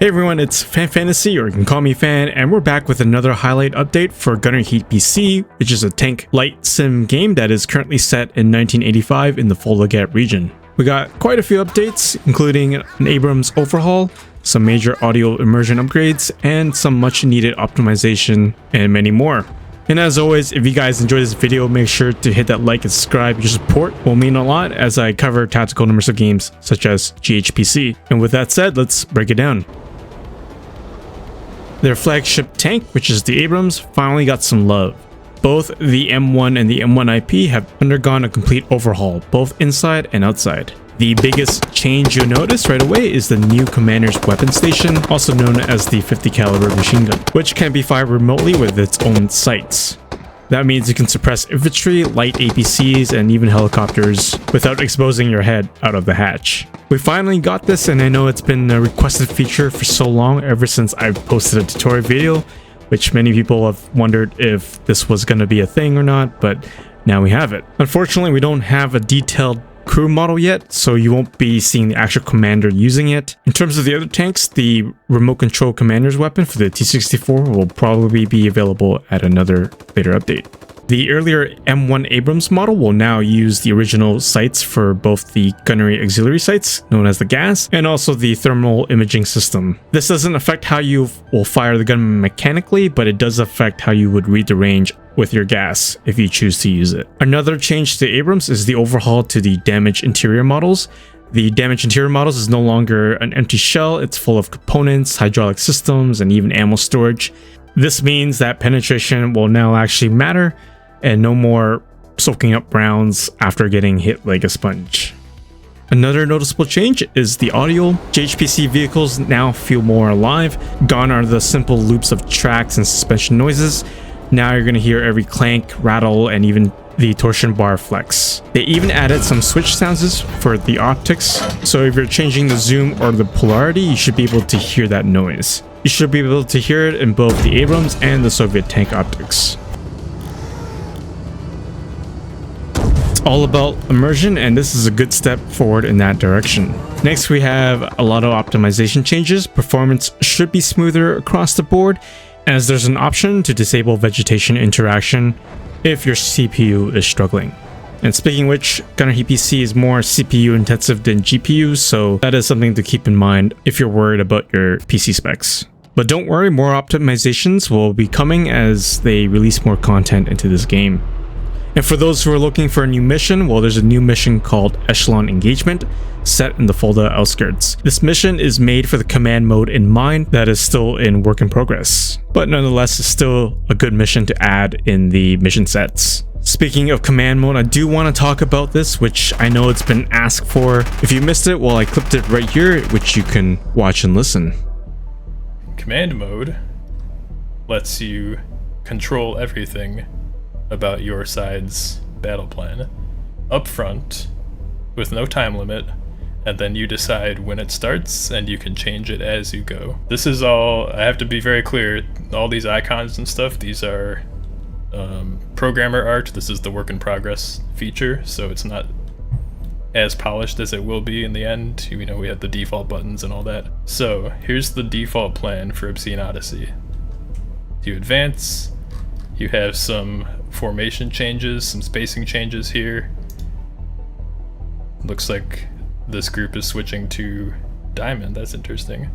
Hey everyone, it's Fan Fantasy, or you can call me Fan, and we're back with another highlight update for Gunner Heat PC, which is a tank light sim game that is currently set in 1985 in the Volga region. We got quite a few updates, including an Abrams overhaul, some major audio immersion upgrades, and some much needed optimization, and many more. And as always, if you guys enjoyed this video, make sure to hit that like and subscribe. Your support will mean a lot as I cover tactical and immersive games such as GHPC. And with that said, let's break it down. Their flagship tank, which is the Abrams, finally got some love. Both the M1 and the M1 IP have undergone a complete overhaul, both inside and outside. The biggest change you'll notice right away is the new commander's weapon station, also known as the 50 caliber machine gun, which can be fired remotely with its own sights. That means you can suppress infantry, light APCs, and even helicopters without exposing your head out of the hatch. We finally got this, and I know it's been a requested feature for so long, ever since I've posted a tutorial video, which many people have wondered if this was going to be a thing or not, but now we have it. Unfortunately, we don't have a detailed crew model yet, so you won't be seeing the actual commander using it. In terms of the other tanks, the remote control commander's weapon for the T-64 will probably be available at another later update. The earlier M1 Abrams model will now use the original sights for both the gunnery auxiliary sights, known as the GAS, and also the thermal imaging system. This doesn't affect how you will fire the gun mechanically, but it does affect how you would read the range with your gas if you choose to use it. Another change to Abrams is the overhaul to the damaged interior models. The damaged interior models is no longer an empty shell, it's full of components, hydraulic systems, and even ammo storage. This means that penetration will now actually matter, and no more soaking up rounds after getting hit like a sponge. Another noticeable change is the audio. GHPC vehicles now feel more alive. Gone are the simple loops of tracks and suspension noises. Now you're going to hear every clank, rattle, and even the torsion bar flex. They even added some switch sounds for the optics, so if you're changing the zoom or the polarity, you should be able to hear that noise. You should be able to hear it in both the Abrams and the Soviet tank optics. All about immersion, and this is a good step forward in that direction. Next, we have a lot of optimization changes. Performance should be smoother across the board, as there's an option to disable vegetation interaction if your CPU is struggling. And speaking of which, Gunner Heat PC is more CPU intensive than GPU, so that is something to keep in mind if you're worried about your PC specs. But don't worry, more optimizations will be coming as they release more content into this game. And for those who are looking for a new mission, well, there's a new mission called Echelon Engagement, set in the Fulda outskirts. This mission is made for the command mode in mind that is still in work in progress, but nonetheless is still a good mission to add in the mission sets. Speaking of command mode, I do want to talk about this, which I know it's been asked for. If you missed it, well, I clipped it right here, which you can watch and listen. Command mode lets you control everything about your side's battle plan up front with no time limit, and then you decide when it starts and you can change it as you go. This is all, I have to be very clear, all these icons and stuff, these are programmer art. This is the work in progress feature, so it's not as polished as it will be in the end. You know, we have the default buttons and all that. So here's the default plan for Obscene Odyssey. You advance, you have some formation changes, some spacing changes here. Looks like this group is switching to diamond, that's interesting.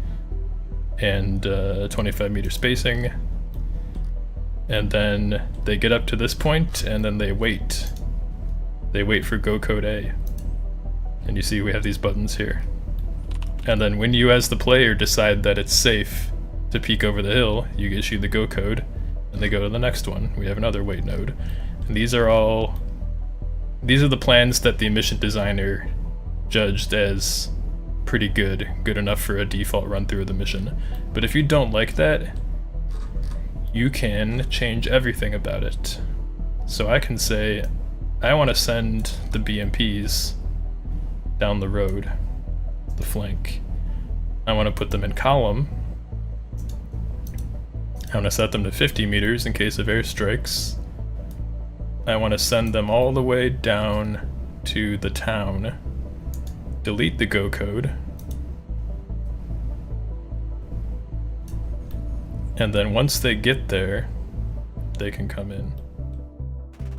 And 25 meter spacing. And then they get up to this point and then they wait. They wait for go code A. And you see we have these buttons here. And then when you as the player decide that it's safe to peek over the hill, you issue the go code and they go to the next one. We have another wait node. And these are the plans that the mission designer judged as pretty good enough for a default run through of the mission. But if you don't like that, you can change everything about it. So I can say, I want to send the BMPs down the road, the flank. I want to put them in column. I want to set them to 50 meters in case of airstrikes. I want to send them all the way down to the town. Delete the go code. And then once they get there, they can come in.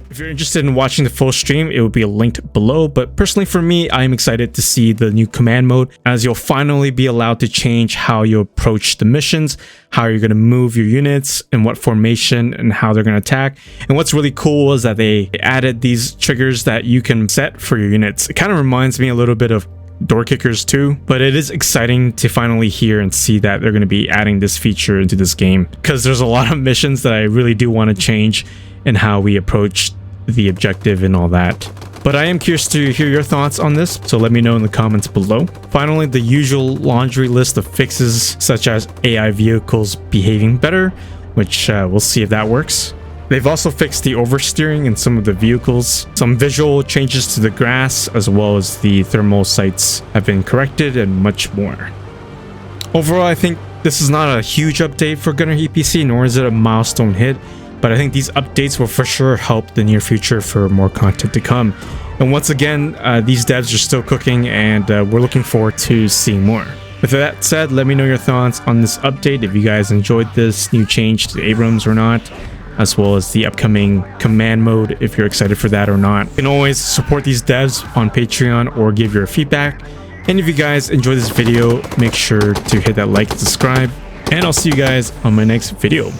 If you're interested in watching the full stream, it will be linked below. But personally for me, I'm excited to see the new command mode, as you'll finally be allowed to change how you approach the missions, how you're going to move your units, and what formation and how they're going to attack. And what's really cool is that they added these triggers that you can set for your units. It kind of reminds me a little bit of door kickers too, but it is exciting to finally hear and see that they're going to be adding this feature into this game, because there's a lot of missions that I really do want to change in how we approach the objective and all that. But I am curious to hear your thoughts on this, so let me know in the comments below. Finally, the usual laundry list of fixes, such as AI vehicles behaving better, which we'll see if that works. They've also fixed the oversteering in some of the vehicles. Some visual changes to the grass, as well as the thermal sights have been corrected, and much more. Overall, I think this is not a huge update for Gunner EPC, nor is it a milestone hit, but I think these updates will for sure help the near future for more content to come. And once again, these devs are still cooking, and we're looking forward to seeing more. With that said, let me know your thoughts on this update, if you guys enjoyed this new change to Abrams or not, as well as the upcoming command mode, if you're excited for that or not. You can always support these devs on Patreon or give your feedback. And if you guys enjoyed this video, make sure to hit that like and subscribe, and I'll see you guys on my next video.